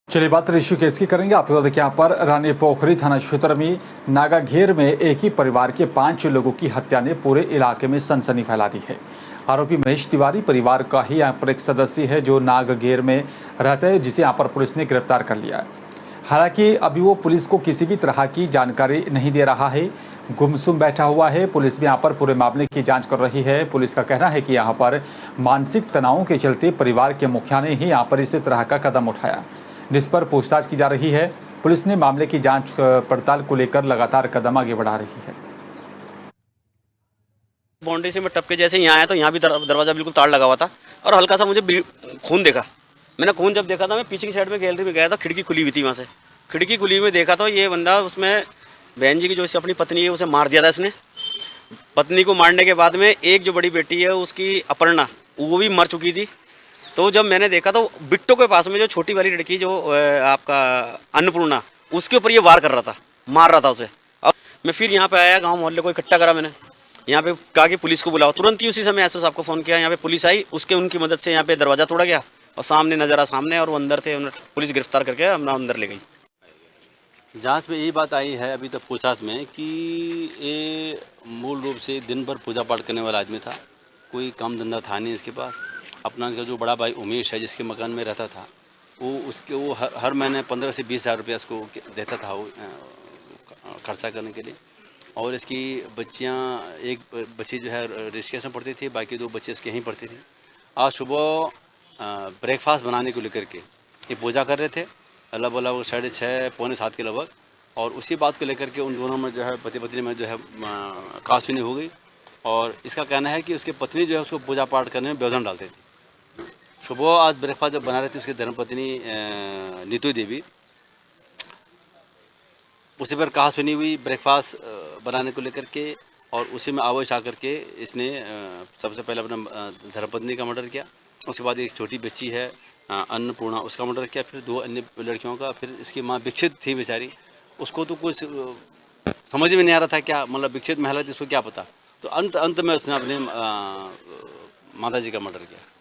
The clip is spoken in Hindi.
चलिए बात ऋषिकेश की करेंगे। आपको बता दें कि यहाँ पर रानी पोखरी थाना क्षेत्र में नागाघेर में एक ही परिवार के 5 लोगों की हत्या ने पूरे इलाके में सनसनी फैला दी है। आरोपी महेश तिवारी परिवार का ही यहाँ पर एक सदस्य है जो नागाघेर में रहता है, जिसे यहाँ पर पुलिस ने गिरफ्तार कर लिया है। हालांकि अभी वो पुलिस को किसी भी तरह की जानकारी नहीं दे रहा है, गुमसुम बैठा हुआ है। पुलिस भी यहाँ पर पूरे मामले की जांच कर रही है। पुलिस का कहना है कि यहाँ पर मानसिक तनावों के चलते परिवार के मुखिया ने ही यहाँ पर इस तरह का कदम उठाया, जिस पर पूछताछ की जा रही है। पुलिस ने मामले की जांच पड़ताल को लेकर लगातार कदम आगे बढ़ा रही है। बाउंड्री से मैं टपके जैसे यहाँ आया तो यहाँ भी दरवाज़ा बिल्कुल तार लगा हुआ था और हल्का सा मुझे खून देखा। मैंने खून जब देखा था, मैं पीछे की साइड में गैलरी में गया था, खिड़की खुली हुई थी। वहाँ से खिड़की खुली में देखा तो ये बंदा, उसमें बहन जी की जो इसकी अपनी पत्नी है उसे मार दिया था इसने। पत्नी को मारने के बाद में एक जो बड़ी बेटी है उसकी अपर्णा, वो भी मर चुकी थी। तो जब मैंने देखा तो बिट्टो के पास में जो छोटी वाली लड़की जो आपका अन्नपूर्णा, उसके ऊपर ये वार कर रहा था, मार रहा था उसे। अब मैं फिर यहाँ पे आया, गांव मोहल्ले को इकट्ठा करा मैंने, यहाँ पे कहा कि पुलिस को बुलाओ। तुरंत ही उसी समय एसओ साहब को फ़ोन किया, यहाँ पे पुलिस आई, उसके उनकी मदद से यहाँ पे दरवाज़ा तोड़ा गया और सामने नज़र आ सामने और वो अंदर थे। पुलिस गिरफ्तार करके अपना अंदर ले गई। जांच में यही बात आई है अभी तक पूछताछ में कि ये मूल रूप से दिन भर पूजा पाठ करने वाला आदमी था। कोई काम धंधा था नहीं इसके पास। अपना जो बड़ा भाई उमेश है, जिसके मकान में रहता था, वो हर महीने 15 से 20 हज़ार रुपया उसको देता था वो खर्चा करने के लिए। और इसकी बच्चियां, एक बच्ची जो है ऋषिकेश में पढ़ती थी, बाकी 2 बच्चे उसके यहीं पढ़ती थी। आज सुबह ब्रेकफास्ट बनाने को लेकर के ये पूजा कर रहे थे, लगभग 6:30 पौने 7 के लगभग। और उसी बात को लेकर के उन दोनों में जो है पति पत्नी में जो है कहासुनी हो गई। और इसका कहना है कि उसकी पत्नी जो है उसको पूजा पाठ करने में व्यवधान डालती थी। सुबह आज ब्रेकफास्ट जब बना रही थी उसकी धर्मपत्नी नीतू देवी, उसी पर कहासुनी हुई ब्रेकफास्ट बनाने को लेकर के। और उसी में आवेश आकर के इसने सबसे पहले अपना धर्मपत्नी का मर्डर किया। उसके बाद एक छोटी बच्ची है अन्नपूर्णा, उसका मर्डर किया। फिर 2 अन्य लड़कियों का। फिर इसकी माँ विक्षित थी बेचारी, उसको तो कुछ समझ में नहीं आ रहा था क्या, मतलब विक्षित महिला थी, उसको क्या पता। तो अंत में उसने अपने माता जी का मर्डर किया।